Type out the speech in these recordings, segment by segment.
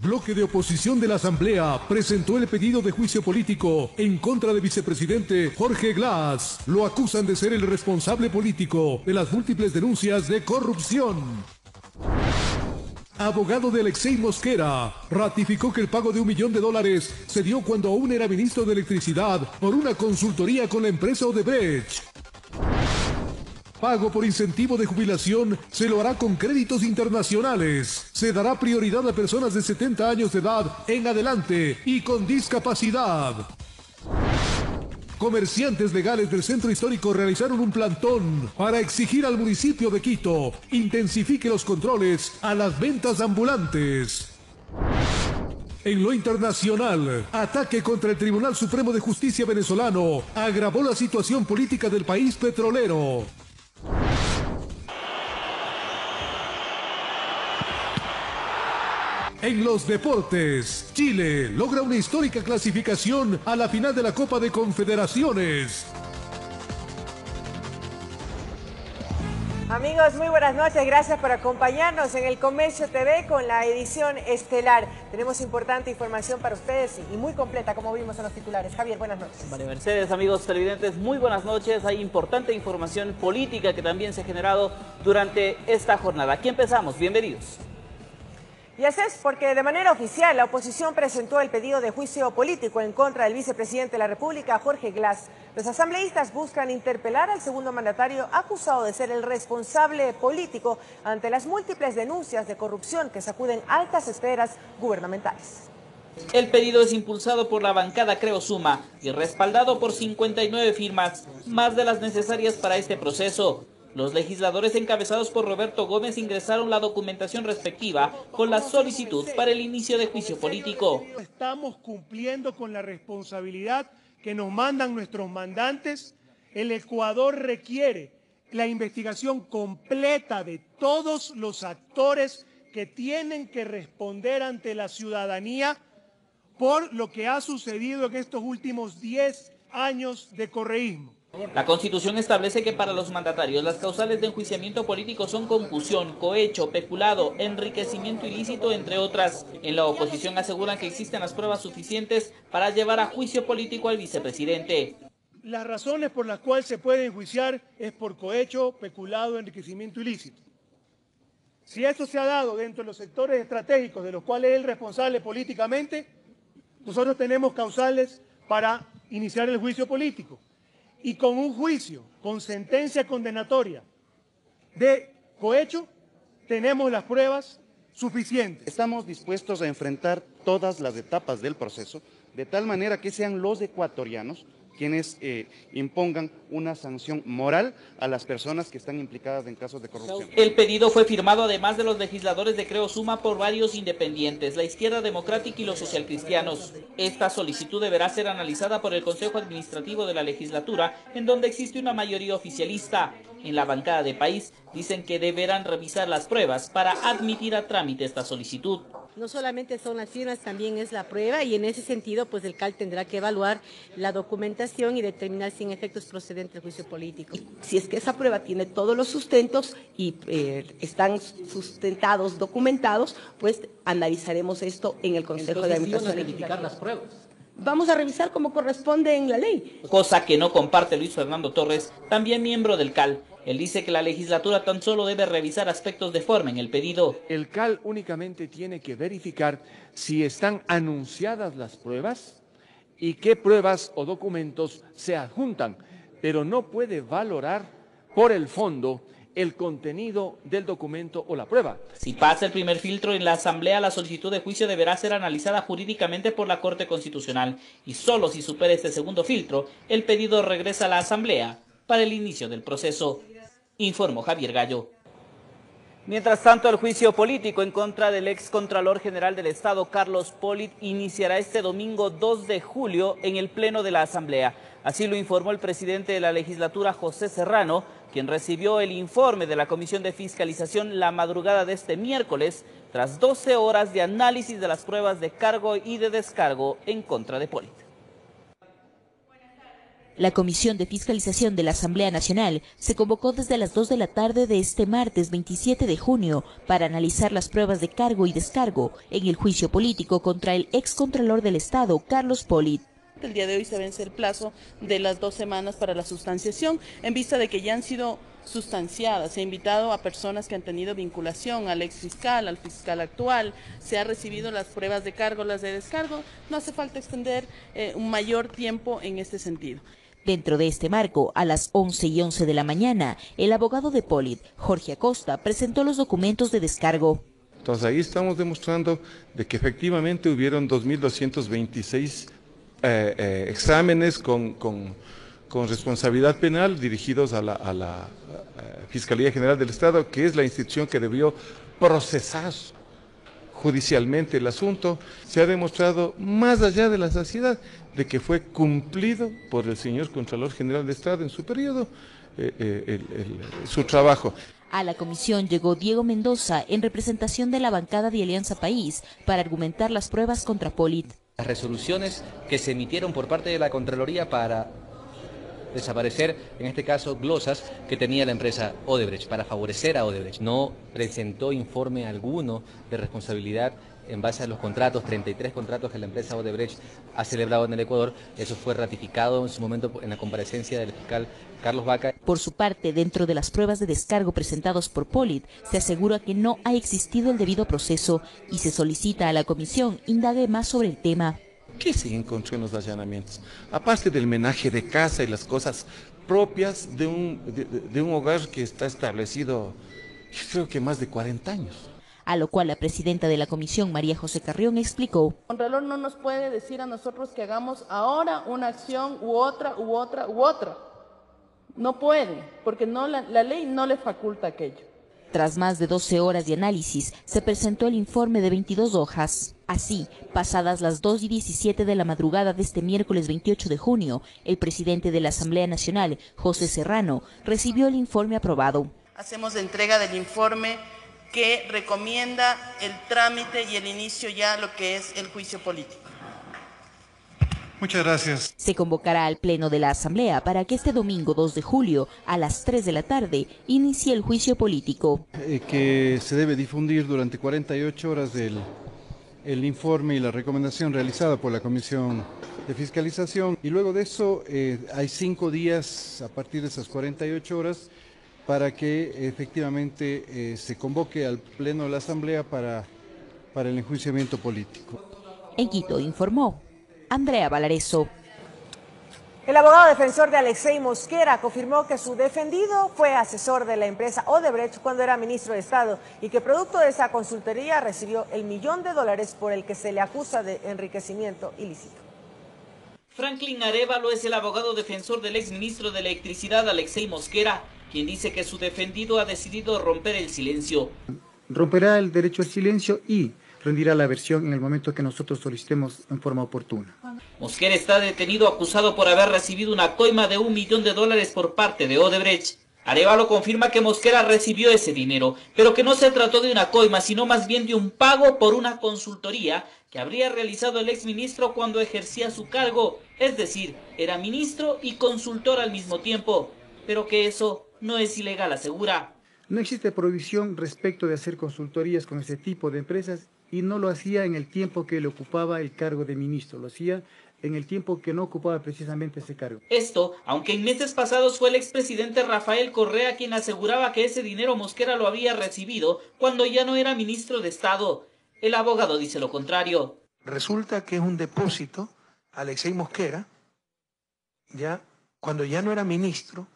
Bloque de oposición de la Asamblea presentó el pedido de juicio político en contra del vicepresidente Jorge Glass. Lo acusan de ser el responsable político de las múltiples denuncias de corrupción. Abogado de Alexei Mosquera ratificó que el pago de $1 millón se dio cuando aún era ministro de Electricidad por una consultoría con la empresa Odebrecht. Pago por incentivo de jubilación se lo hará con créditos internacionales. Se dará prioridad a personas de 70 años de edad en adelante y con discapacidad. Comerciantes legales del centro histórico realizaron un plantón para exigir al municipio de Quito intensifique los controles a las ventas ambulantes. En lo internacional, ataque contra el Tribunal Supremo de Justicia venezolano agravó la situación política del país petrolero. En los deportes, Chile logra una histórica clasificación a la final de la Copa de Confederaciones. Amigos, muy buenas noches. Gracias por acompañarnos en El Comercio TV con la edición estelar. Tenemos importante información para ustedes y muy completa, como vimos en los titulares. Javier, buenas noches. María Mercedes, amigos televidentes, muy buenas noches. Hay importante información política que también se ha generado durante esta jornada. Aquí empezamos. Bienvenidos. Y así es, porque de manera oficial la oposición presentó el pedido de juicio político en contra del vicepresidente de la República, Jorge Glass. Los asambleístas buscan interpelar al segundo mandatario acusado de ser el responsable político ante las múltiples denuncias de corrupción que sacuden altas esferas gubernamentales. El pedido es impulsado por la bancada Creo Suma y respaldado por 59 firmas, más de las necesarias para este proceso. Los legisladores encabezados por Roberto Gómez ingresaron la documentación respectiva con la solicitud para el inicio de juicio político. Estamos cumpliendo con la responsabilidad que nos mandan nuestros mandantes. El Ecuador requiere la investigación completa de todos los actores que tienen que responder ante la ciudadanía por lo que ha sucedido en estos últimos 10 años de correísmo. La Constitución establece que para los mandatarios las causales de enjuiciamiento político son concusión, cohecho, peculado, enriquecimiento ilícito, entre otras. En la oposición aseguran que existen las pruebas suficientes para llevar a juicio político al vicepresidente. Las razones por las cuales se puede enjuiciar es por cohecho, peculado, enriquecimiento ilícito. Si eso se ha dado dentro de los sectores estratégicos de los cuales es el responsable políticamente, nosotros tenemos causales para iniciar el juicio político. Y con un juicio, con sentencia condenatoria de cohecho, tenemos las pruebas suficientes. Estamos dispuestos a enfrentar todas las etapas del proceso, de tal manera que sean los ecuatorianos quienes impongan una sanción moral a las personas que están implicadas en casos de corrupción. El pedido fue firmado además de los legisladores de Creo Suma por varios independientes, la Izquierda Democrática y los socialcristianos. Esta solicitud deberá ser analizada por el Consejo Administrativo de la Legislatura, en donde existe una mayoría oficialista. En la bancada de País dicen que deberán revisar las pruebas para admitir a trámite esta solicitud. No solamente son las firmas, también es la prueba, y en ese sentido pues el CAL tendrá que evaluar la documentación y determinar si en efecto es procedente el juicio político. Si es que esa prueba tiene todos los sustentos y están sustentados, documentados, pues analizaremos esto en el Consejo de Administración. ¿Van a verificar las pruebas? Vamos a revisar como corresponde en la ley. Cosa que no comparte Luis Fernando Torres, también miembro del CAL. Él dice que la legislatura tan solo debe revisar aspectos de forma en el pedido. El CAL únicamente tiene que verificar si están anunciadas las pruebas y qué pruebas o documentos se adjuntan, pero no puede valorar por el fondo el contenido del documento o la prueba. Si pasa el primer filtro en la Asamblea, la solicitud de juicio deberá ser analizada jurídicamente por la Corte Constitucional y solo si supera este segundo filtro, el pedido regresa a la Asamblea para el inicio del proceso. Informó Javier Gallo. Mientras tanto, el juicio político en contra del ex Contralor General del Estado, Carlos Polit, iniciará este domingo 2 de julio en el Pleno de la Asamblea. Así lo informó el presidente de la legislatura, José Serrano, quien recibió el informe de la Comisión de Fiscalización la madrugada de este miércoles, tras 12 horas de análisis de las pruebas de cargo y de descargo en contra de Polit. La Comisión de Fiscalización de la Asamblea Nacional se convocó desde las 2 de la tarde de este martes 27 de junio para analizar las pruebas de cargo y descargo en el juicio político contra el excontralor del Estado, Carlos Polit. El día de hoy se vence el plazo de las 2 semanas para la sustanciación, en vista de que ya han sido sustanciadas. Se ha invitado a personas que han tenido vinculación al exfiscal, al fiscal actual, se ha recibido las pruebas de cargo, las de descargo. No hace falta extender un mayor tiempo en este sentido. Dentro de este marco, a las 11:11 de la mañana, el abogado de Polit, Jorge Acosta, presentó los documentos de descargo. Entonces ahí estamos demostrando de que efectivamente hubieron 2.226 exámenes con responsabilidad penal dirigidos a la Fiscalía General del Estado, que es la institución que debió procesar judicialmente el asunto. Se ha demostrado, más allá de la saciedad, de que fue cumplido por el señor Contralor General del Estado en su periodo su trabajo. A la comisión llegó Diego Mendoza en representación de la bancada de Alianza País para argumentar las pruebas contra Polit. Las resoluciones que se emitieron por parte de la Contraloría para desaparecer, en este caso, glosas que tenía la empresa Odebrecht, para favorecer a Odebrecht. No presentó informe alguno de responsabilidad en base a los contratos, 33 contratos que la empresa Odebrecht ha celebrado en el Ecuador. Eso fue ratificado en su momento en la comparecencia del fiscal Carlos Vaca. Por su parte, dentro de las pruebas de descargo presentados por Polit, se asegura que no ha existido el debido proceso y se solicita a la comisión indague más sobre el tema. ¿Qué se encontró en los allanamientos? Aparte del menaje de casa y las cosas propias de un hogar que está establecido, creo que más de 40 años. A lo cual la presidenta de la comisión, María José Carrión, explicó. El Contralor no nos puede decir a nosotros que hagamos ahora una acción u otra, u otra, u otra. No puede, porque no, la ley no le faculta aquello. Tras más de 12 horas de análisis, se presentó el informe de 22 hojas. Así, pasadas las 2:17 de la madrugada de este miércoles 28 de junio, el presidente de la Asamblea Nacional, José Serrano, recibió el informe aprobado. Hacemos entrega del informe que recomienda el trámite y el inicio ya lo que es el juicio político. Muchas gracias. Se convocará al Pleno de la Asamblea para que este domingo 2 de julio, a las 3 de la tarde, inicie el juicio político. Que se debe difundir durante 48 horas el informe y la recomendación realizada por la Comisión de Fiscalización. Y luego de eso hay 5 días a partir de esas 48 horas para que efectivamente se convoque al Pleno de la Asamblea para el enjuiciamiento político. En Quito informó Andrea Valareso. El abogado defensor de Alexei Mosquera confirmó que su defendido fue asesor de la empresa Odebrecht cuando era ministro de Estado y que producto de esa consultoría recibió el $1.000.000 por el que se le acusa de enriquecimiento ilícito. Franklin Arévalo es el abogado defensor del exministro de Electricidad Alexei Mosquera, quien dice que su defendido ha decidido romper el silencio. Romperá el derecho al silencio y rendirá la versión en el momento que nosotros solicitemos en forma oportuna. Mosquera está detenido acusado por haber recibido una coima de $1 millón por parte de Odebrecht. Arévalo confirma que Mosquera recibió ese dinero, pero que no se trató de una coima, sino más bien de un pago por una consultoría que habría realizado el exministro cuando ejercía su cargo, es decir, era ministro y consultor al mismo tiempo, pero que eso no es ilegal, asegura. No existe prohibición respecto de hacer consultorías con ese tipo de empresas y no lo hacía en el tiempo que le ocupaba el cargo de ministro, lo hacía en el tiempo que no ocupaba precisamente ese cargo. Esto, aunque en meses pasados fue el expresidente Rafael Correa quien aseguraba que ese dinero Mosquera lo había recibido cuando ya no era ministro de Estado. El abogado dice lo contrario. Resulta que es un depósito, Alexei Mosquera, ya cuando ya no era ministro,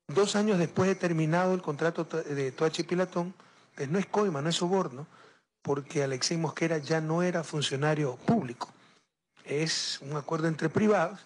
2 años después de terminado el contrato de Toachi Pilatón, pues no es coima, no es soborno, porque Alexei Mosquera ya no era funcionario público. Es un acuerdo entre privados.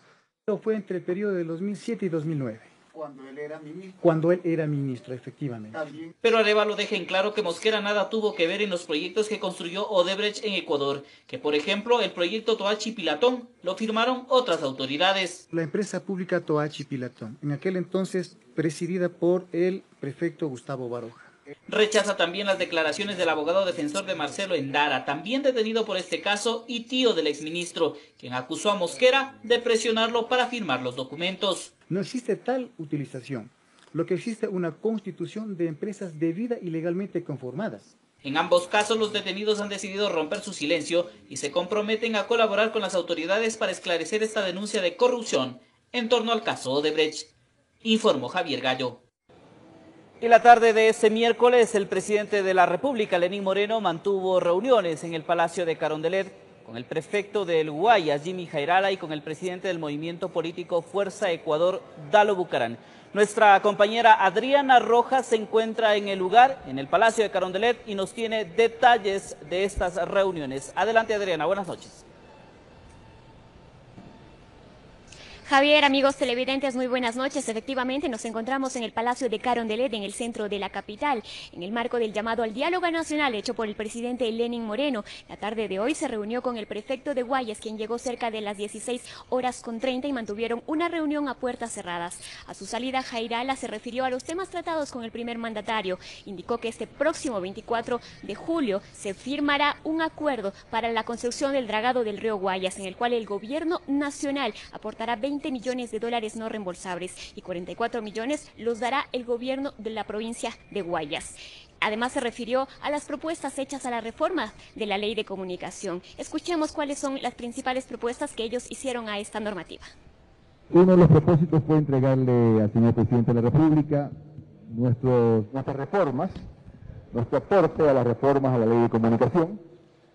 Fue entre el periodo de 2007 y 2009. Cuando él era ministro. Cuando él era ministro, efectivamente. Pero Arévalo deja en claro que Mosquera nada tuvo que ver en los proyectos que construyó Odebrecht en Ecuador, que por ejemplo el proyecto Toachi Pilatón lo firmaron otras autoridades. La empresa pública Toachi Pilatón, en aquel entonces presidida por el prefecto Gustavo Baroja. Rechaza también las declaraciones del abogado defensor de Marcelo Endara, también detenido por este caso y tío del exministro, quien acusó a Mosquera de presionarlo para firmar los documentos. No existe tal utilización. Lo que existe es una constitución de empresas debida y legalmente conformadas. En ambos casos, los detenidos han decidido romper su silencio y se comprometen a colaborar con las autoridades para esclarecer esta denuncia de corrupción en torno al caso Odebrecht, informó Javier Gallo. Y la tarde de este miércoles, el presidente de la República, Lenín Moreno, mantuvo reuniones en el Palacio de Carondelet con el prefecto del Guayas, Jimmy Jairala, y con el presidente del movimiento político Fuerza Ecuador, Dalo Bucaram. Nuestra compañera Adriana Rojas se encuentra en el lugar, en el Palacio de Carondelet, y nos tiene detalles de estas reuniones. Adelante, Adriana, buenas noches. Javier, amigos televidentes, muy buenas noches. Efectivamente, nos encontramos en el Palacio de Carondelet, en el centro de la capital, en el marco del llamado al diálogo nacional hecho por el presidente Lenín Moreno. La tarde de hoy se reunió con el prefecto de Guayas, quien llegó cerca de las 16:30 y mantuvieron una reunión a puertas cerradas. A su salida, Jairala se refirió a los temas tratados con el primer mandatario. Indicó que este próximo 24 de julio se firmará un acuerdo para la construcción del dragado del río Guayas, en el cual el gobierno nacional aportará 20 millones de dólares no reembolsables y 44 millones los dará el gobierno de la provincia de Guayas. Además, se refirió a las propuestas hechas a la reforma de la ley de comunicación. Escuchemos cuáles son las principales propuestas que ellos hicieron a esta normativa. Uno de los propósitos fue entregarle al señor presidente de la República nuestras reformas, nuestro aporte a las reformas a la ley de comunicación,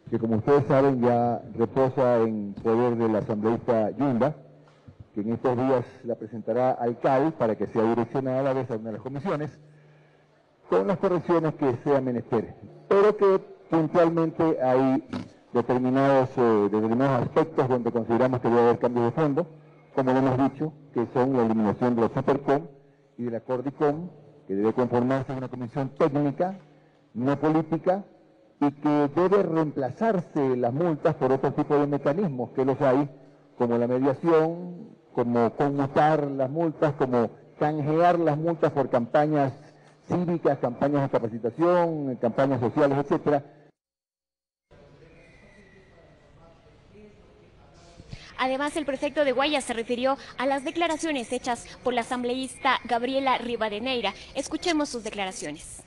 que como ustedes saben ya reposa en poder del asambleísta Yunda, que en estos días la presentará al CAL para que sea direccionada a una de las comisiones, con las correcciones que sea menester, pero que puntualmente hay determinados aspectos donde consideramos que debe haber cambios de fondo, como lo hemos dicho, que son la eliminación de la Supercom y de la Cordicom, que debe conformarse una comisión técnica, no política, y que debe reemplazarse las multas por otro tipo de mecanismos que los hay, como la mediación, como conmutar las multas, como canjear las multas por campañas cívicas, campañas de capacitación, campañas sociales, etcétera. Además, el prefecto de Guayas se refirió a las declaraciones hechas por la asambleísta Gabriela Rivadeneira. Escuchemos sus declaraciones.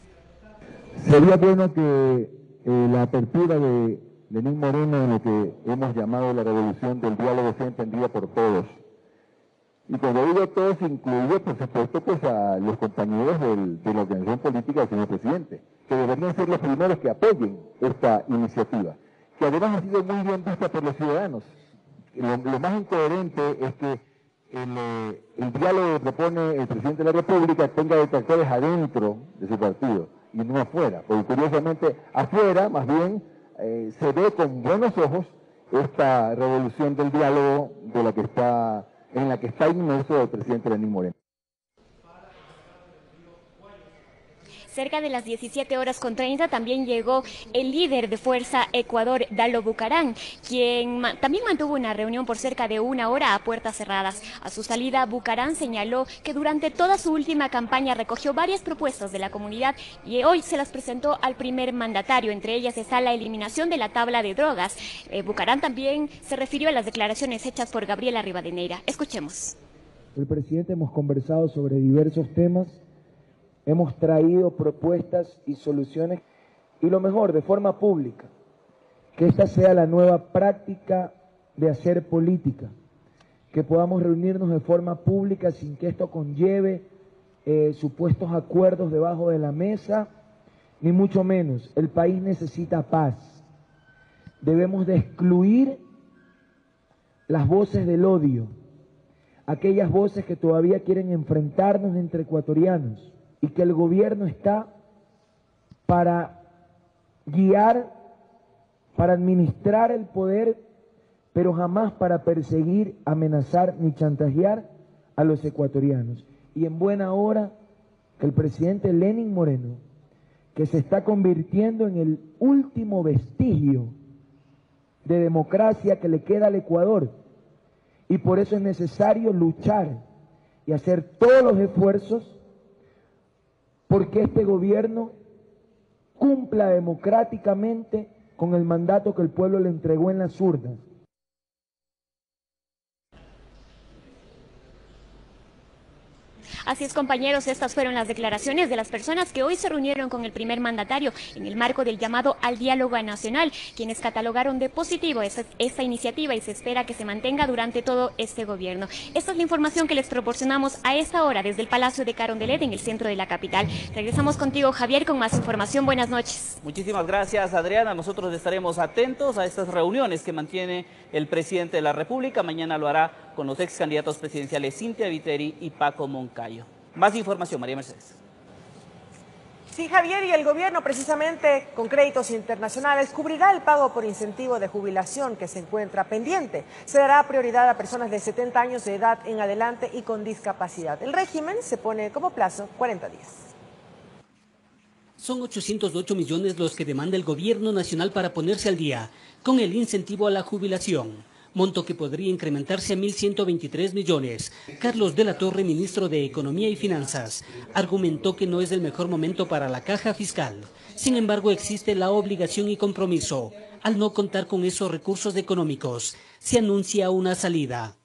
Sería bueno que la apertura de Lenín Moreno en lo que hemos llamado la revolución del diálogo sea entendida por todos. Y cuando digo todos, incluye, por supuesto, pues a los compañeros de la organización política del señor presidente, que deberían ser los primeros que apoyen esta iniciativa, que además ha sido muy bien vista por los ciudadanos. Lo más incoherente es que el diálogo que propone el presidente de la República tenga detractores adentro de su partido y no afuera, porque curiosamente afuera, más bien, se ve con buenos ojos esta revolución del diálogo en la que está inmerso el presidente Lenín Moreno. Cerca de las 17:30 también llegó el líder de Fuerza Ecuador, Dalo Bucaram, quien también mantuvo una reunión por cerca de una hora a puertas cerradas. A su salida, Bucaram señaló que durante toda su última campaña recogió varias propuestas de la comunidad y hoy se las presentó al primer mandatario. Entre ellas está la eliminación de la tabla de drogas. Bucaram también se refirió a las declaraciones hechas por Gabriela Rivadeneira. Escuchemos. El presidente hemos conversado sobre diversos temas. Hemos traído propuestas y soluciones y lo mejor, de forma pública, que esta sea la nueva práctica de hacer política, que podamos reunirnos de forma pública sin que esto conlleve supuestos acuerdos debajo de la mesa, ni mucho menos. El país necesita paz. Debemos de excluir las voces del odio, aquellas voces que todavía quieren enfrentarnos entre ecuatorianos, y que el gobierno está para guiar, para administrar el poder, pero jamás para perseguir, amenazar ni chantajear a los ecuatorianos. Y en buena hora que el presidente Lenín Moreno, que se está convirtiendo en el último vestigio de democracia que le queda al Ecuador, y por eso es necesario luchar y hacer todos los esfuerzos porque este gobierno cumpla democráticamente con el mandato que el pueblo le entregó en las urnas. Así es, compañeros, estas fueron las declaraciones de las personas que hoy se reunieron con el primer mandatario en el marco del llamado al diálogo nacional, quienes catalogaron de positivo esta iniciativa y se espera que se mantenga durante todo este gobierno. Esta es la información que les proporcionamos a esta hora desde el Palacio de Carondelet en el centro de la capital. Regresamos contigo, Javier, con más información. Buenas noches. Muchísimas gracias, Adriana. Nosotros estaremos atentos a estas reuniones que mantiene el presidente de la República. Mañana lo hará con los ex candidatos presidenciales Cintia Viteri y Paco Moncayo. Más información, María Mercedes. Sí, Javier, y el gobierno precisamente con créditos internacionales cubrirá el pago por incentivo de jubilación que se encuentra pendiente. Se dará prioridad a personas de 70 años de edad en adelante y con discapacidad. El régimen se pone como plazo 40 días. Son 808 millones los que demanda el gobierno nacional para ponerse al día con el incentivo a la jubilación, monto que podría incrementarse a 1.123 millones. Carlos de la Torre, ministro de Economía y Finanzas, argumentó que no es el mejor momento para la caja fiscal. Sin embargo, existe la obligación y compromiso. Al no contar con esos recursos económicos, se anuncia una salida.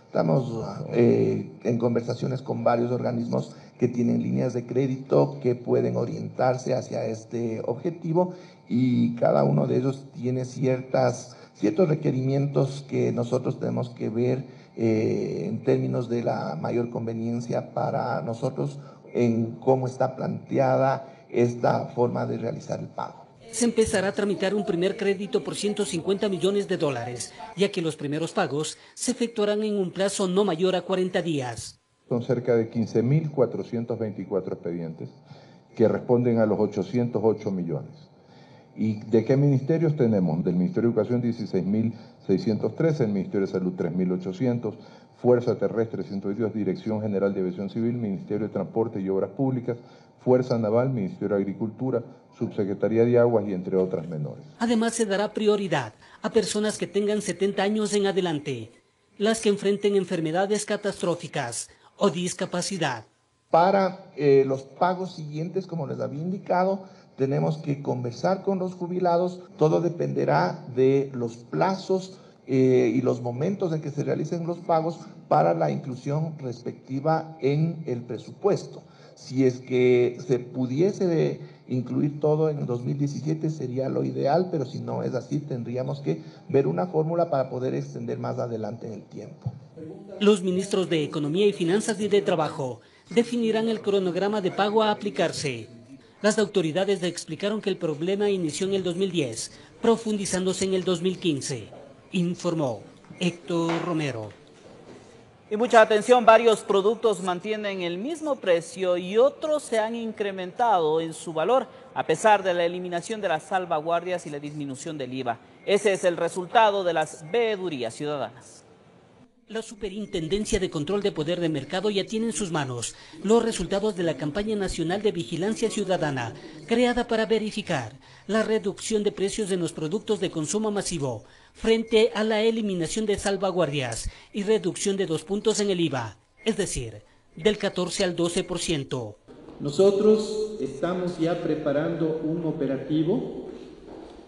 Estamos en conversaciones con varios organismos que tienen líneas de crédito que pueden orientarse hacia este objetivo y cada uno de ellos tiene ciertos requerimientos que nosotros tenemos que ver en términos de la mayor conveniencia para nosotros en cómo está planteada esta forma de realizar el pago. Se empezará a tramitar un primer crédito por 150 millones de dólares, ya que los primeros pagos se efectuarán en un plazo no mayor a 40 días. Son cerca de 15.424 expedientes que responden a los 808 millones. ¿Y de qué ministerios tenemos? Del Ministerio de Educación 16.613, el Ministerio de Salud 3.800, Fuerza Terrestre 122, Dirección General de Aviación Civil, Ministerio de Transporte y Obras Públicas, Fuerza Naval, Ministerio de Agricultura, Subsecretaría de Aguas y entre otras menores. Además se dará prioridad a personas que tengan 70 años en adelante, las que enfrenten enfermedades catastróficas o discapacidad. Para los pagos siguientes, como les había indicado, tenemos que conversar con los jubilados. Todo dependerá de los plazos y los momentos en que se realicen los pagos para la inclusión respectiva en el presupuesto. Si es que se pudiese incluir todo en 2017 sería lo ideal, pero si no es así tendríamos que ver una fórmula para poder extender más adelante en el tiempo. Los ministros de Economía y Finanzas y de Trabajo definirán el cronograma de pago a aplicarse. Las autoridades explicaron que el problema inició en el 2010, profundizándose en el 2015, informó Héctor Romero. Y mucha atención, varios productos mantienen el mismo precio y otros se han incrementado en su valor a pesar de la eliminación de las salvaguardias y la disminución del IVA. Ese es el resultado de las veedurías ciudadanas. La Superintendencia de Control de Poder de Mercado ya tiene en sus manos los resultados de la campaña nacional de vigilancia ciudadana, creada para verificar la reducción de precios en los productos de consumo masivo frente a la eliminación de salvaguardias y reducción de 2 puntos en el IVA, es decir, del 14 al 12%. Nosotros estamos ya preparando un operativo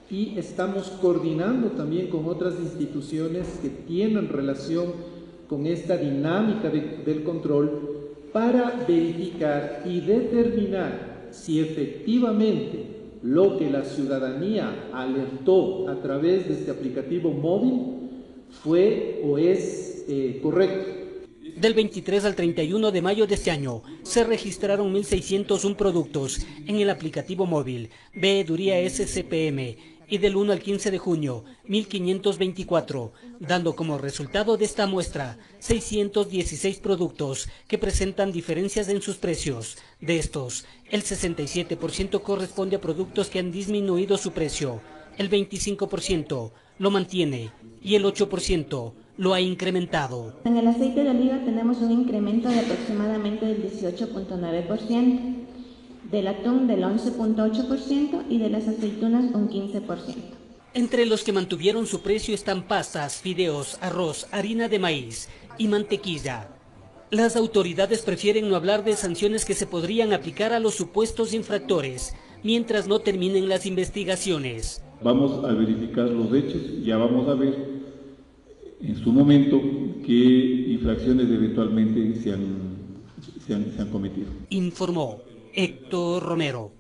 y estamos coordinando también con otras instituciones que tienen relación con esta dinámica del control para verificar y determinar si efectivamente lo que la ciudadanía alertó a través de este aplicativo móvil fue o es correcto. Del 23 al 31 de mayo de este año se registraron 1.601 productos en el aplicativo móvil Veeduría SCPM y del 1 al 15 de junio 1.524, dando como resultado de esta muestra 616 productos que presentan diferencias en sus precios. De estos, el 67% corresponde a productos que han disminuido su precio, el 25% lo mantiene y el 8% lo ha incrementado. En el aceite de oliva tenemos un incremento de aproximadamente del 18.9%, del atún del 11.8% y de las aceitunas un 15%. Entre los que mantuvieron su precio están pastas, fideos, arroz, harina de maíz y mantequilla. Las autoridades prefieren no hablar de sanciones que se podrían aplicar a los supuestos infractores, mientras no terminen las investigaciones. Vamos a verificar los hechos y ya vamos a ver en su momento qué infracciones eventualmente se han cometido. Informó Héctor Romero.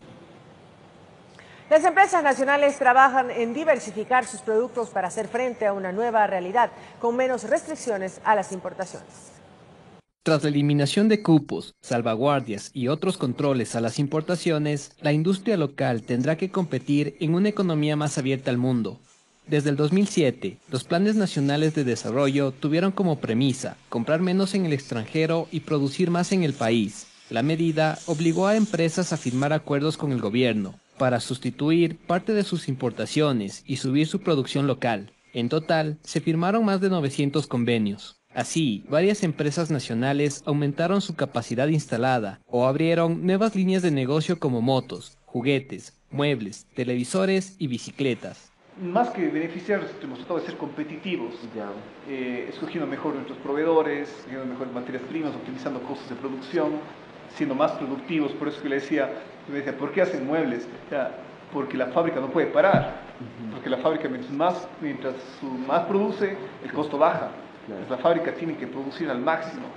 Las empresas nacionales trabajan en diversificar sus productos para hacer frente a una nueva realidad, con menos restricciones a las importaciones. Tras la eliminación de cupos, salvaguardias y otros controles a las importaciones, la industria local tendrá que competir en una economía más abierta al mundo. Desde el 2007, los planes nacionales de desarrollo tuvieron como premisa comprar menos en el extranjero y producir más en el país. La medida obligó a empresas a firmar acuerdos con el gobierno para sustituir parte de sus importaciones y subir su producción local. En total, se firmaron más de 900 convenios. Así, varias empresas nacionales aumentaron su capacidad instalada o abrieron nuevas líneas de negocio como motos, juguetes, muebles, televisores y bicicletas. Más que beneficiarnos, hemos tratado de ser competitivos, escogiendo mejor nuestros proveedores, escogiendo mejores materias primas, optimizando costos de producción, siendo más productivos. Por eso que me decía, ¿por qué hacen muebles? Porque la fábrica no puede parar, porque la fábrica mientras más produce, el costo baja. La fábrica tiene que producir al máximo,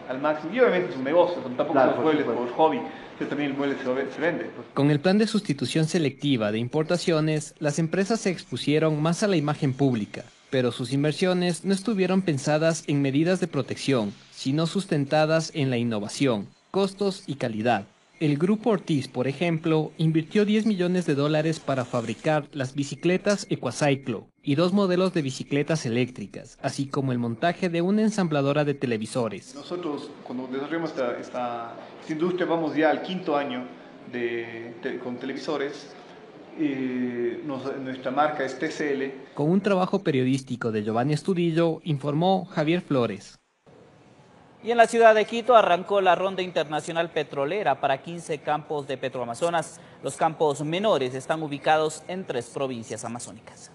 y obviamente es un negocio, tampoco son los muebles por hobby, pero también el mueble se vende. Con el plan de sustitución selectiva de importaciones, las empresas se expusieron más a la imagen pública, pero sus inversiones no estuvieron pensadas en medidas de protección, sino sustentadas en la innovación, costos y calidad. El Grupo Ortiz, por ejemplo, invirtió $10 millones para fabricar las bicicletas Equacyclo y 2 modelos de bicicletas eléctricas, así como el montaje de una ensambladora de televisores. Nosotros, cuando desarrollamos esta industria, vamos ya al 5º año con televisores. Nuestra marca es TCL. Con un trabajo periodístico de Giovanni Estudillo, informó Javier Flores. Y en la ciudad de Quito arrancó la ronda internacional petrolera para 15 campos de Petroamazonas. Los campos menores están ubicados en 3 provincias amazónicas.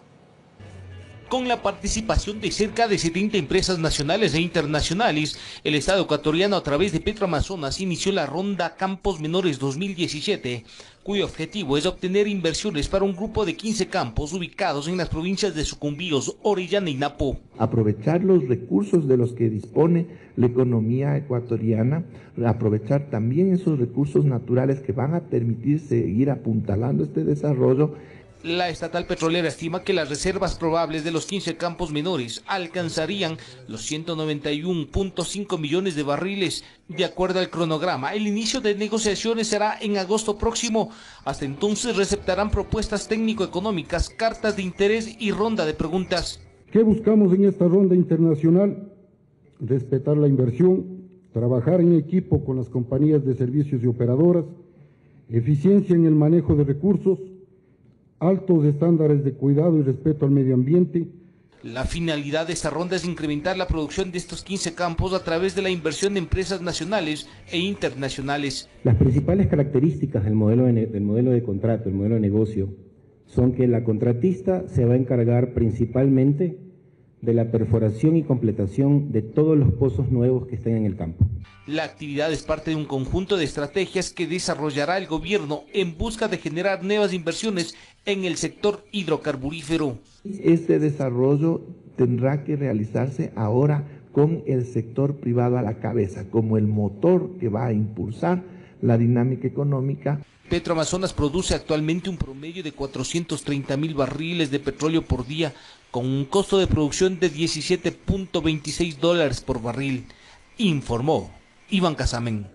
Con la participación de cerca de 70 empresas nacionales e internacionales, el Estado ecuatoriano a través de Petroamazonas inició la ronda Campos Menores 2017, cuyo objetivo es obtener inversiones para un grupo de 15 campos ubicados en las provincias de Sucumbíos, Orellana y Napo. Aprovechar los recursos de los que dispone la economía ecuatoriana, aprovechar también esos recursos naturales que van a permitir seguir apuntalando este desarrollo. La estatal petrolera estima que las reservas probables de los 15 campos menores alcanzarían los 191.5 millones de barriles. De acuerdo al cronograma, el inicio de negociaciones será en agosto próximo. Hasta entonces receptarán propuestas técnico-económicas, cartas de interés y ronda de preguntas. ¿Qué buscamos en esta ronda internacional? Respetar la inversión, trabajar en equipo con las compañías de servicios y operadoras, eficiencia en el manejo de recursos, altos estándares de cuidado y respeto al medio ambiente. La finalidad de esta ronda es incrementar la producción de estos 15 campos a través de la inversión de empresas nacionales e internacionales. Las principales características del modelo de contrato, el modelo de negocio, son que la contratista se va a encargar principalmente de la perforación y completación de todos los pozos nuevos que estén en el campo. La actividad es parte de un conjunto de estrategias que desarrollará el gobierno en busca de generar nuevas inversiones en el sector hidrocarburífero. Este desarrollo tendrá que realizarse ahora con el sector privado a la cabeza, como el motor que va a impulsar la dinámica económica. Petroamazonas produce actualmente un promedio de 430.000 barriles de petróleo por día, con un costo de producción de $17.26 por barril, informó Iván Casamen.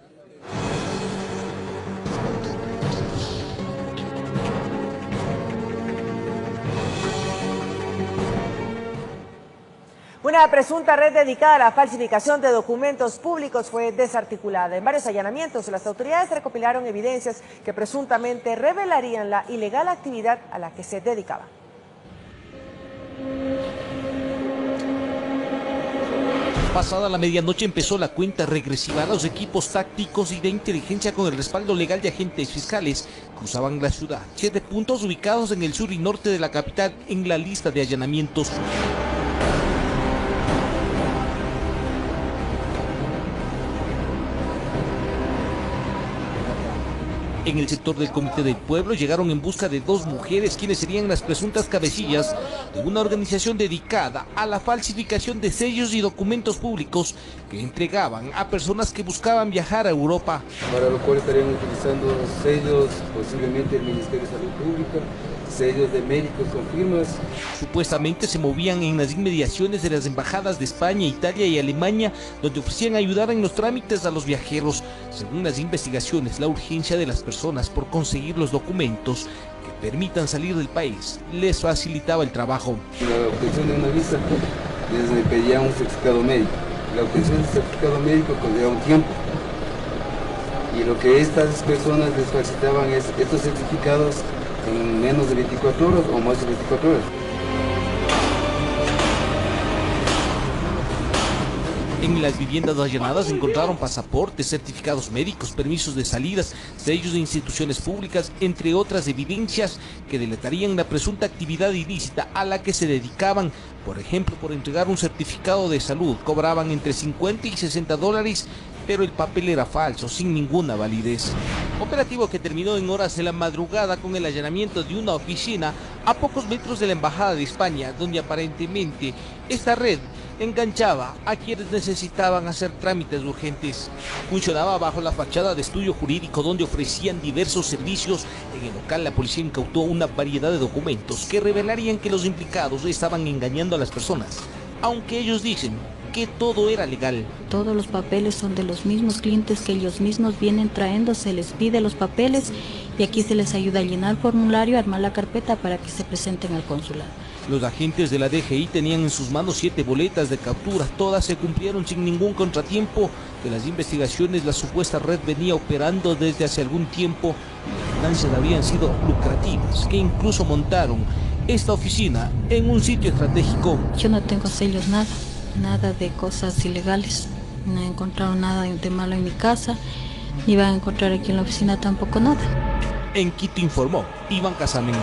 Una presunta red dedicada a la falsificación de documentos públicos fue desarticulada. En varios allanamientos, las autoridades recopilaron evidencias que presuntamente revelarían la ilegal actividad a la que se dedicaba. Pasada la medianoche empezó la cuenta regresiva. Los equipos tácticos y de inteligencia con el respaldo legal de agentes fiscales cruzaban la ciudad. 7 puntos ubicados en el sur y norte de la capital en la lista de allanamientos. En el sector del Comité del Pueblo llegaron en busca de 2 mujeres quienes serían las presuntas cabecillas de una organización dedicada a la falsificación de sellos y documentos públicos que entregaban a personas que buscaban viajar a Europa. Para lo cual estarían utilizando sellos posiblemente del Ministerio de Salud Pública, sellos de médicos con firmas. Supuestamente se movían en las inmediaciones de las embajadas de España, Italia y Alemania, donde ofrecían ayudar en los trámites a los viajeros. Según las investigaciones, la urgencia de las personas por conseguir los documentos que permitan salir del país les facilitaba el trabajo. La obtención de una visa les pedía un certificado médico. La obtención del certificado médico conlleva un tiempo. Y lo que estas personas les facilitaban es estos certificados en menos de 24 horas o más de 24 horas. En las viviendas allanadas encontraron pasaportes, certificados médicos, permisos de salidas, sellos de instituciones públicas, entre otras evidencias que delatarían la presunta actividad ilícita a la que se dedicaban. Por ejemplo, por entregar un certificado de salud cobraban entre 50 y 60 dólares, pero el papel era falso, sin ninguna validez. Operativo que terminó en horas de la madrugada con el allanamiento de una oficina a pocos metros de la Embajada de España, donde aparentemente esta red enganchaba a quienes necesitaban hacer trámites urgentes. Funcionaba bajo la fachada de estudio jurídico donde ofrecían diversos servicios. En el local la policía incautó una variedad de documentos que revelarían que los implicados estaban engañando a las personas, aunque ellos dicen que todo era legal. Todos los papeles son de los mismos clientes que ellos mismos vienen trayendo, se les pide los papeles y aquí se les ayuda a llenar formulario, armar la carpeta para que se presenten al consulado. Los agentes de la DGI tenían en sus manos 7 boletas de captura, todas se cumplieron sin ningún contratiempo. De las investigaciones, la supuesta red venía operando desde hace algún tiempo y las ganancias habían sido lucrativas, que incluso montaron esta oficina en un sitio estratégico. Yo no tengo sellos, nada de cosas ilegales, no he encontrado nada de malo en mi casa, ni van a encontrar aquí en la oficina tampoco nada. En Quito informó Iván Casamen.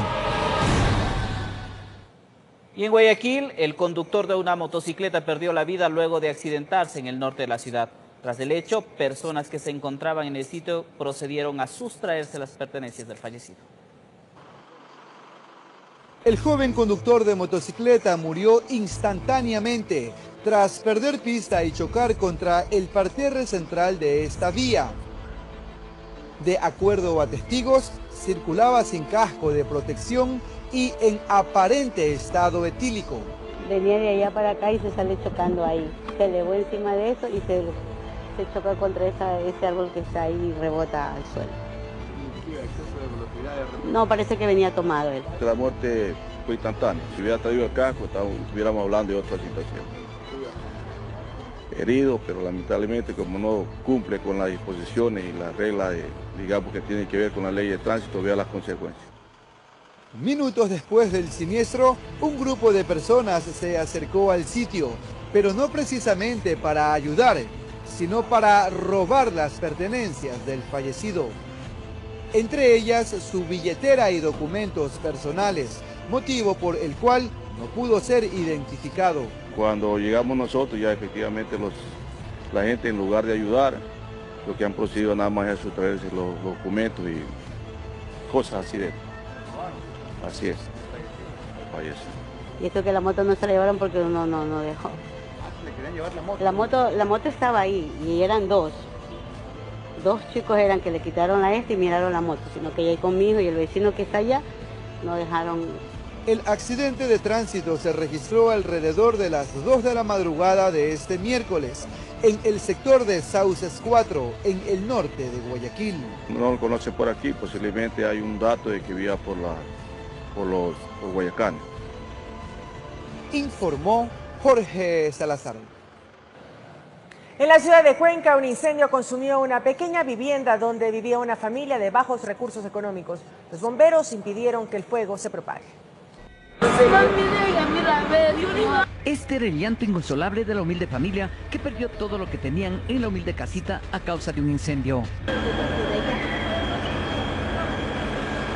Y en Guayaquil, el conductor de una motocicleta perdió la vida luego de accidentarse en el norte de la ciudad. Tras el hecho, personas que se encontraban en el sitio procedieron a sustraerse las pertenencias del fallecido. El joven conductor de motocicleta murió instantáneamente tras perder pista y chocar contra el parterre central de esta vía. De acuerdo a testigos, circulaba sin casco de protección y en aparente estado etílico. Venía de allá para acá y se sale chocando ahí. Se elevó encima de eso y se chocó contra ese árbol que está ahí y rebota al suelo. ¿Qué exceso de velocidad? No, parece que venía tomado él. La muerte fue instantánea. Si hubiera traído el casco, estuviéramos hablando de otra situación. Herido, pero lamentablemente como no cumple con las disposiciones y las reglas, digamos, que tienen que ver con la ley de tránsito, vea las consecuencias. Minutos después del siniestro, un grupo de personas se acercó al sitio, pero no precisamente para ayudar, sino para robar las pertenencias del fallecido. Entre ellas su billetera y documentos personales, motivo por el cual no pudo ser identificado. Cuando llegamos nosotros, ya efectivamente la gente, en lugar de ayudar, lo que han procedido nada más es sustraerse los documentos y cosas así de... Así es. Fallece. Y esto que la moto no se la llevaron porque no dejó. ¿Le querían llevar la moto? La moto estaba ahí y eran dos. Dos chicos eran que le quitaron la y miraron la moto, sino que ella conmigo y el vecino que está allá no dejaron. El accidente de tránsito se registró alrededor de las 2 de la madrugada de este miércoles, en el sector de Sauces 4, en el norte de Guayaquil. No lo conocen por aquí, posiblemente hay un dato de que vivía por Guayacanes. Informó Jorge Salazar. En la ciudad de Cuenca, un incendio consumió una pequeña vivienda donde vivía una familia de bajos recursos económicos. Los bomberos impidieron que el fuego se propague. Este era el llanto inconsolable de la humilde familia que perdió todo lo que tenían en la humilde casita a causa de un incendio.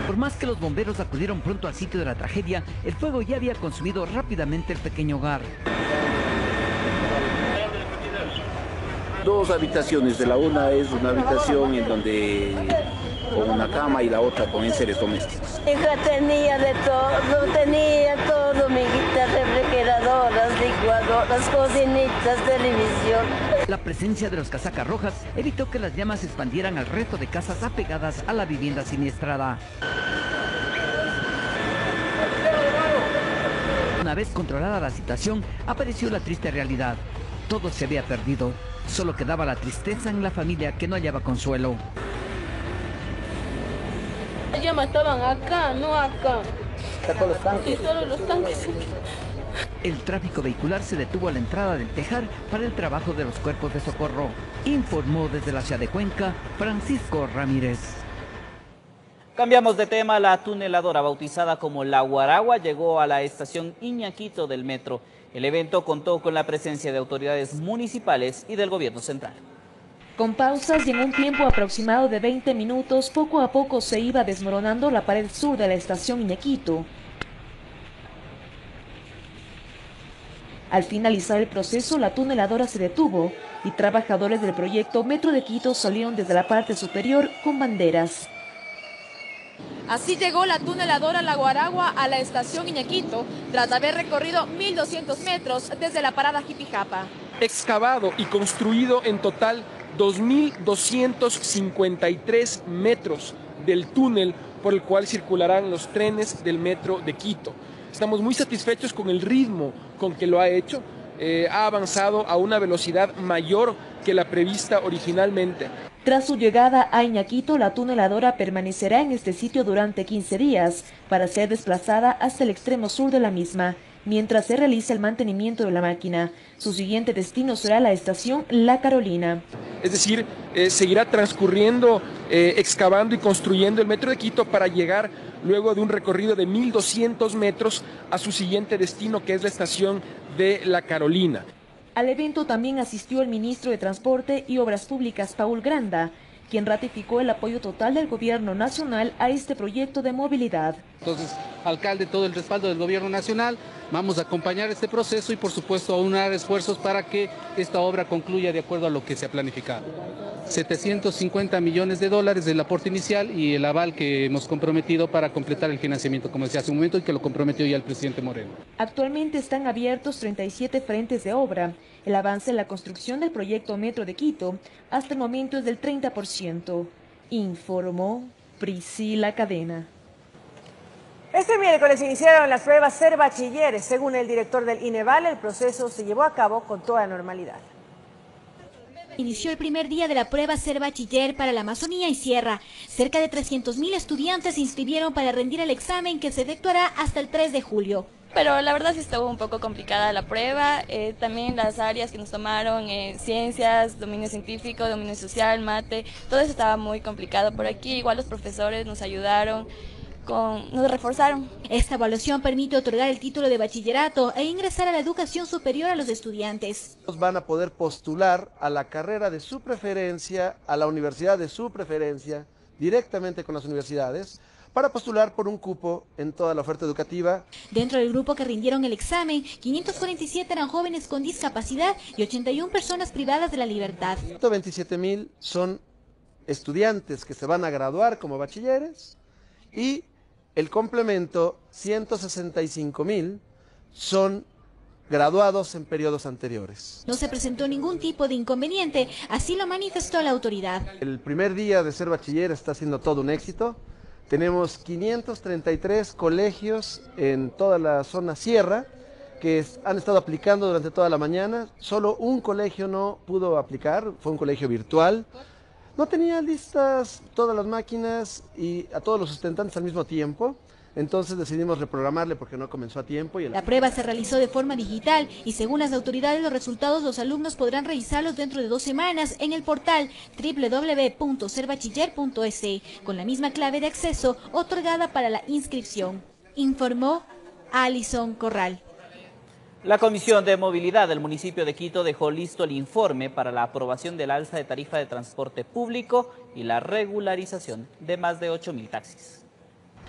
Por más que los bomberos acudieron pronto al sitio de la tragedia, el fuego ya había consumido rápidamente el pequeño hogar. 2 habitaciones, de la una es una habitación en donde con una cama y la otra con enseres domésticos. Hija tenía de todo, mi hijita, refrigeradoras, licuadoras, cocinitas, televisión. La presencia de los casacas rojas evitó que las llamas se expandieran al resto de casas apegadas a la vivienda siniestrada. Una vez controlada la situación, apareció la triste realidad. Todo se había perdido. Solo quedaba la tristeza en la familia que no hallaba consuelo. Las llamas estaban acá, no acá. ¿Sacó los tanques? Y solo los tanques. El tráfico vehicular se detuvo a la entrada del Tejar para el trabajo de los cuerpos de socorro. Informó desde la ciudad de Cuenca, Francisco Ramírez. Cambiamos de tema. La tuneladora bautizada como La Guaragua llegó a la estación Iñaquito del metro. El evento contó con la presencia de autoridades municipales y del gobierno central. Con pausas y en un tiempo aproximado de 20 minutos, poco a poco se iba desmoronando la pared sur de la estación Iñaquito. Al finalizar el proceso, la tuneladora se detuvo y trabajadores del proyecto Metro de Quito salieron desde la parte superior con banderas. Así llegó la tuneladora La Guaragua a la estación Iñaquito, tras haber recorrido 1.200 metros desde la parada Jipijapa. Excavado y construido en total 2.253 metros del túnel por el cual circularán los trenes del metro de Quito. Estamos muy satisfechos con el ritmo con que lo ha hecho. Ha avanzado a una velocidad mayor que la prevista originalmente. Tras su llegada a Iñaquito, la tuneladora permanecerá en este sitio durante 15 días para ser desplazada hasta el extremo sur de la misma, mientras se realiza el mantenimiento de la máquina. Su siguiente destino será la estación La Carolina. Es decir, seguirá transcurriendo, excavando y construyendo el metro de Quito para llegar luego de un recorrido de 1.200 metros a su siguiente destino, que es la estación de La Carolina. Al evento también asistió el ministro de Transporte y Obras Públicas, Paul Granda, quien ratificó el apoyo total del gobierno nacional a este proyecto de movilidad. Entonces, alcalde, todo el respaldo del gobierno nacional, vamos a acompañar este proceso y por supuesto aunar esfuerzos para que esta obra concluya de acuerdo a lo que se ha planificado. 750 millones de dólares del aporte inicial y el aval que hemos comprometido para completar el financiamiento, como decía hace un momento, y que lo comprometió ya el presidente Moreno. Actualmente están abiertos 37 frentes de obra. El avance en la construcción del proyecto Metro de Quito hasta el momento es del 30%, informó Priscila Cadena. Este miércoles iniciaron las pruebas Ser Bachiller. Según el director del INEVAL, el proceso se llevó a cabo con toda normalidad. Inició el primer día de la prueba Ser Bachiller para la Amazonía y Sierra. Cerca de 300.000 estudiantes se inscribieron para rendir el examen que se efectuará hasta el 3 de julio. Pero la verdad sí estuvo un poco complicada la prueba, también las áreas que nos tomaron, ciencias, dominio científico, dominio social, mate, todo eso estaba muy complicado por aquí, igual los profesores nos ayudaron, nos reforzaron. Esta evaluación permite otorgar el título de bachillerato e ingresar a la educación superior a los estudiantes. Van a poder postular a la carrera de su preferencia, a la universidad de su preferencia, directamente con las universidades, para postular por un cupo en toda la oferta educativa. Dentro del grupo que rindieron el examen, 547 eran jóvenes con discapacidad y 81 personas privadas de la libertad. 127.000 son estudiantes que se van a graduar como bachilleres y el complemento, 165.000, son graduados en periodos anteriores. No se presentó ningún tipo de inconveniente, así lo manifestó la autoridad. El primer día de Ser Bachiller está siendo todo un éxito. Tenemos 533 colegios en toda la zona sierra que han estado aplicando durante toda la mañana. Solo un colegio no pudo aplicar, fue un colegio virtual. No tenía listas todas las máquinas y a todos los sustentantes al mismo tiempo. Entonces decidimos reprogramarle porque no comenzó a tiempo. La prueba se realizó de forma digital y según las autoridades los resultados los alumnos podrán revisarlos dentro de 2 semanas en el portal www.serbachiller.es con la misma clave de acceso otorgada para la inscripción, informó Alison Corral. La Comisión de Movilidad del municipio de Quito dejó listo el informe para la aprobación del alza de tarifa de transporte público y la regularización de más de 8.000 taxis.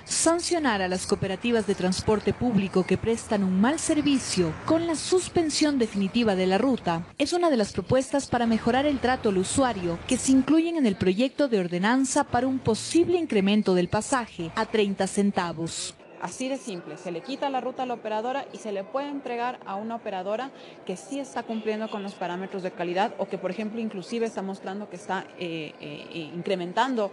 sancionar a las cooperativas de transporte público que prestan un mal servicio con la suspensión definitiva de la ruta es una de las propuestas para mejorar el trato al usuario que se incluyen en el proyecto de ordenanza para un posible incremento del pasaje a 30 centavos. Así de simple, se le quita la ruta a la operadora y se le puede entregar a una operadora que sí está cumpliendo con los parámetros de calidad o que, por ejemplo, inclusive está mostrando que está incrementando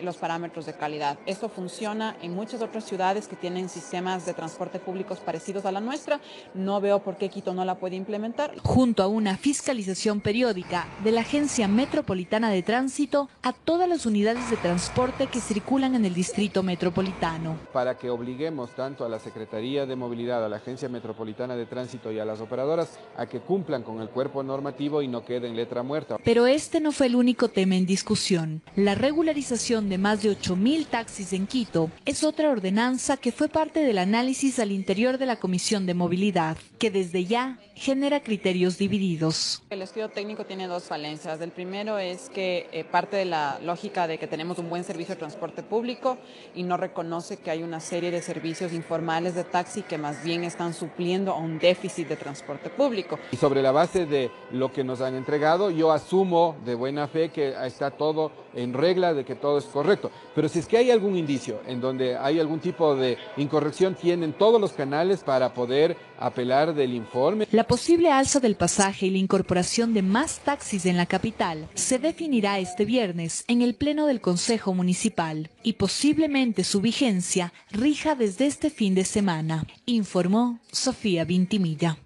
los parámetros de calidad. Esto funciona en muchas otras ciudades que tienen sistemas de transporte públicos parecidos a la nuestra. No veo por qué Quito no la puede implementar. Junto a una fiscalización periódica de la Agencia Metropolitana de Tránsito a todas las unidades de transporte que circulan en el distrito metropolitano. Para que obliguemos tanto a la Secretaría de Movilidad, a la Agencia Metropolitana de Tránsito y a las operadoras a que cumplan con el cuerpo normativo y no quede en letra muerta. Pero este no fue el único tema en discusión. La regularización de más de 8.000 taxis en Quito es otra ordenanza que fue parte del análisis al interior de la Comisión de Movilidad, que desde ya genera criterios divididos. El estudio técnico tiene dos falencias. El primero es que parte de la lógica de que tenemos un buen servicio de transporte público y no reconoce que hay una serie de servicios informales de taxi que más bien están supliendo a un déficit de transporte público. Y sobre la base de lo que nos han entregado, yo asumo de buena fe que está todo en regla, de que todo es correcto. Pero si es que hay algún indicio en donde hay algún tipo de incorrección, tienen todos los canales para poder apelar del informe. La posible alza del pasaje y la incorporación de más taxis en la capital se definirá este viernes en el Pleno del Consejo Municipal y posiblemente su vigencia rija desde este fin de semana, informó Sofía Vintimilla.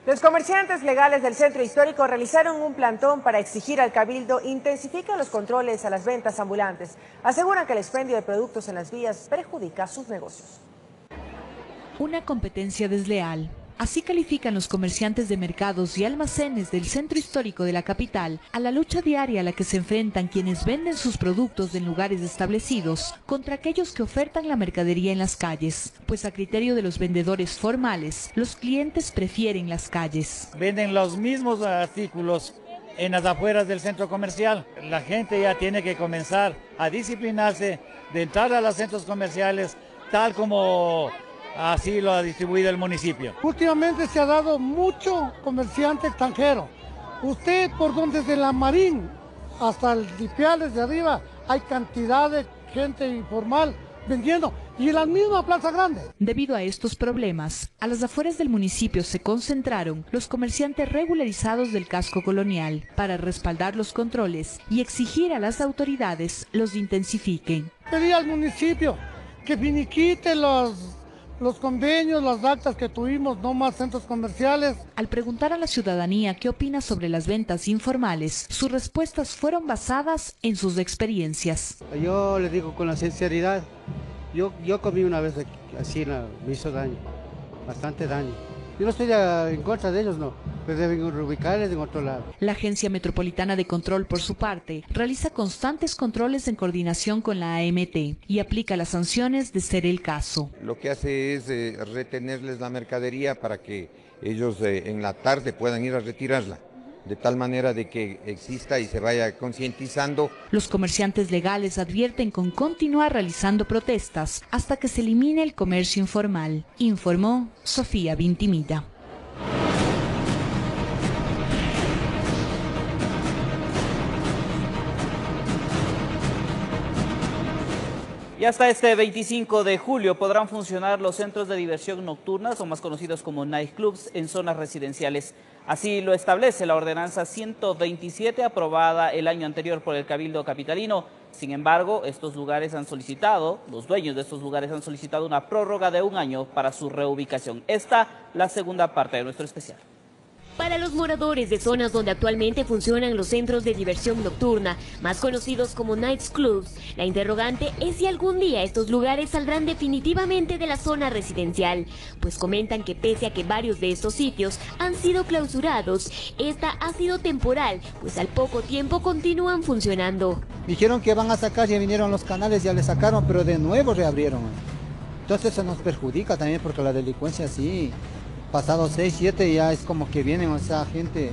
Los comerciantes legales del centro histórico realizaron un plantón para exigir al Cabildo intensifique los controles a las ventas ambulantes. Aseguran que el expendio de productos en las vías perjudica sus negocios. Una competencia desleal. Así califican los comerciantes de mercados y almacenes del centro histórico de la capital a la lucha diaria a la que se enfrentan quienes venden sus productos en lugares establecidos contra aquellos que ofertan la mercadería en las calles, pues a criterio de los vendedores formales, los clientes prefieren las calles. Venden los mismos artículos en las afueras del centro comercial. La gente ya tiene que comenzar a disciplinarse de entrar a los centros comerciales tal como así lo ha distribuido el municipio. Últimamente se ha dado mucho comerciante extranjero. Usted por donde desde la Marín hasta el Dipiales de arriba hay cantidad de gente informal vendiendo y en la misma Plaza Grande. Debido a estos problemas, a las afueras del municipio se concentraron los comerciantes regularizados del casco colonial para respaldar los controles y exigir a las autoridades los intensifiquen. Pedí al municipio que finiquite los convenios, las actas que tuvimos, no más centros comerciales. Al preguntar a la ciudadanía qué opina sobre las ventas informales, sus respuestas fueron basadas en sus experiencias. Yo le digo con la sinceridad, yo comí una vez así, me hizo daño, bastante daño. Yo no estoy en contra de ellos, no, pero deben ubicarles en otro lado. La Agencia Metropolitana de Control, por su parte, realiza constantes controles en coordinación con la AMT y aplica las sanciones de ser el caso. Lo que hace es retenerles la mercadería para que ellos en la tarde puedan ir a retirarla, de tal manera de que exista y se vaya concientizando. Los comerciantes legales advierten con continuar realizando protestas hasta que se elimine el comercio informal, informó Sofía Vintimilla. Y hasta este 25 de julio podrán funcionar los centros de diversión nocturnas, o más conocidos como nightclubs, en zonas residenciales. Así lo establece la ordenanza 127 aprobada el año anterior por el Cabildo Capitalino. Sin embargo, los dueños de estos lugares han solicitado una prórroga de 1 año para su reubicación. Esta la segunda parte de nuestro especial. Para los moradores de zonas donde actualmente funcionan los centros de diversión nocturna, más conocidos como nights clubs, la interrogante es si algún día estos lugares saldrán definitivamente de la zona residencial, pues comentan que pese a que varios de estos sitios han sido clausurados, esta ha sido temporal, pues al poco tiempo continúan funcionando. Dijeron que van a sacar, ya vinieron los canales, ya le sacaron, pero de nuevo reabrieron. Entonces eso nos perjudica también porque la delincuencia sí. Pasados 6, 7 ya es como que vienen, o sea, gente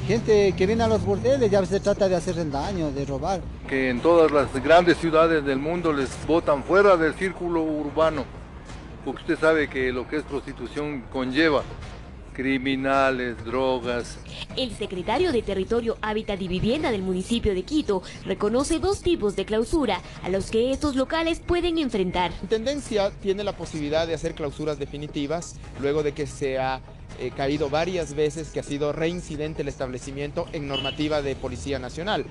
gente que viene a los burdeles ya se trata de hacer el daño, de robar. Que en todas las grandes ciudades del mundo les botan fuera del círculo urbano, porque usted sabe que lo que es prostitución conlleva criminales, drogas. El secretario de Territorio, Hábitat y Vivienda del municipio de Quito reconoce dos tipos de clausura a los que estos locales pueden enfrentar. Intendencia tiene la posibilidad de hacer clausuras definitivas luego de que se ha caído varias veces, que ha sido reincidente el establecimiento en normativa de Policía Nacional.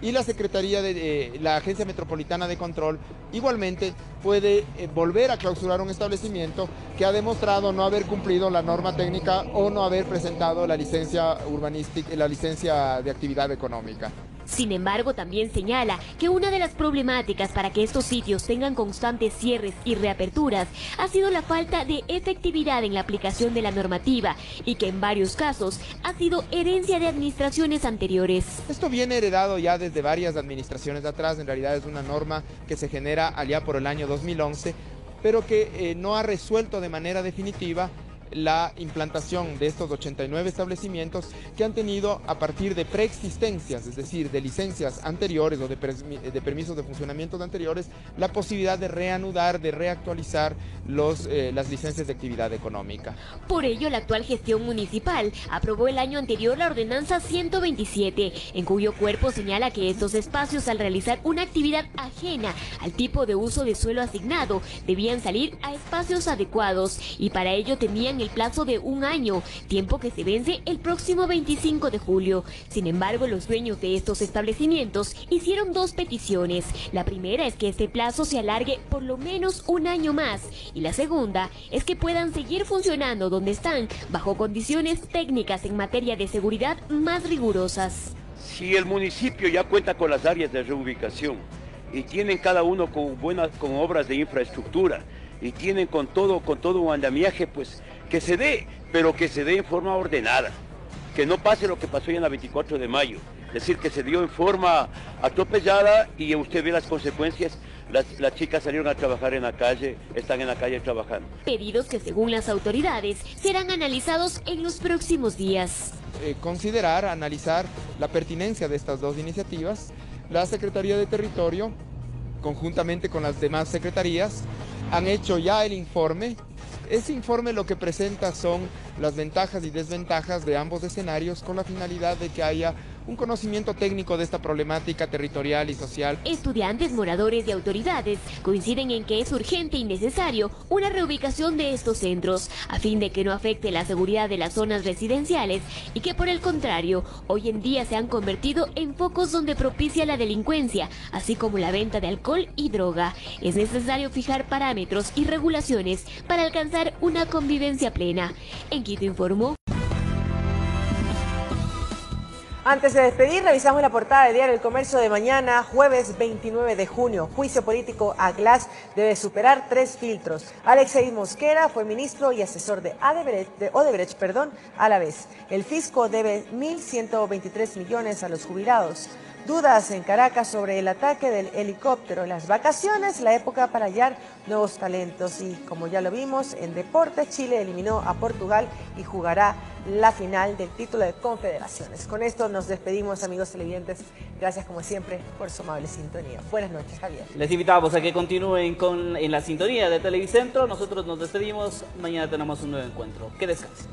Y la Secretaría de la Agencia Metropolitana de Control igualmente puede volver a clausurar un establecimiento que ha demostrado no haber cumplido la norma técnica o no haber presentado la licencia urbanística, la licencia de actividad económica. Sin embargo, también señala que una de las problemáticas para que estos sitios tengan constantes cierres y reaperturas ha sido la falta de efectividad en la aplicación de la normativa y que en varios casos ha sido herencia de administraciones anteriores. Esto viene heredado ya desde varias administraciones de atrás, en realidad es una norma que se genera allá por el año 2011, pero que no ha resuelto de manera definitiva la implantación de estos 89 establecimientos que han tenido a partir de preexistencias, es decir, de licencias anteriores o de permisos de funcionamiento anteriores, la posibilidad de reanudar, de reactualizar las licencias de actividad económica. Por ello, la actual gestión municipal aprobó el año anterior la ordenanza 127, en cuyo cuerpo señala que estos espacios, al realizar una actividad ajena al tipo de uso de suelo asignado, debían salir a espacios adecuados y para ello tenían el plazo de un año, tiempo que se vence el próximo 25 de julio. Sin embargo, los dueños de estos establecimientos hicieron dos peticiones. La primera es que este plazo se alargue por lo menos un año más y la segunda es que puedan seguir funcionando donde están, bajo condiciones técnicas en materia de seguridad más rigurosas. Si el municipio ya cuenta con las áreas de reubicación y tienen cada uno con obras de infraestructura y tienen con todo un andamiaje, pues que se dé, pero que se dé en forma ordenada, que no pase lo que pasó ya en la 24 de mayo, es decir, que se dio en forma atropellada y usted ve las consecuencias. Las chicas salieron a trabajar en la calle, están en la calle trabajando. Pedidos que según las autoridades serán analizados en los próximos días. Analizar la pertinencia de estas dos iniciativas. La Secretaría de Territorio, conjuntamente con las demás secretarías, han hecho ya el informe. Ese informe lo que presenta son las ventajas y desventajas de ambos escenarios con la finalidad de que haya un conocimiento técnico de esta problemática territorial y social. Estudiantes, moradores y autoridades coinciden en que es urgente y necesario una reubicación de estos centros a fin de que no afecte la seguridad de las zonas residenciales y que por el contrario, hoy en día se han convertido en focos donde propicia la delincuencia, así como la venta de alcohol y droga. Es necesario fijar parámetros y regulaciones para alcanzar una convivencia plena. En Quito informó. Antes de despedir, revisamos la portada de Diario El Comercio de mañana, jueves 29 de junio. Juicio político a Glass debe superar 3 filtros. Alexei Mosquera fue ministro y asesor de Odebrecht, a la vez. El fisco debe 1.123 millones a los jubilados. Dudas en Caracas sobre el ataque del helicóptero. Las vacaciones, la época para hallar nuevos talentos. Y como ya lo vimos, en deportes, Chile eliminó a Portugal y jugará la final del título de Confederaciones. Con esto nos despedimos, amigos televidentes. Gracias como siempre por su amable sintonía. Buenas noches, Javier. Les invitamos a que continúen en la sintonía de Televicentro. Nosotros nos despedimos. Mañana tenemos un nuevo encuentro. Que descansen.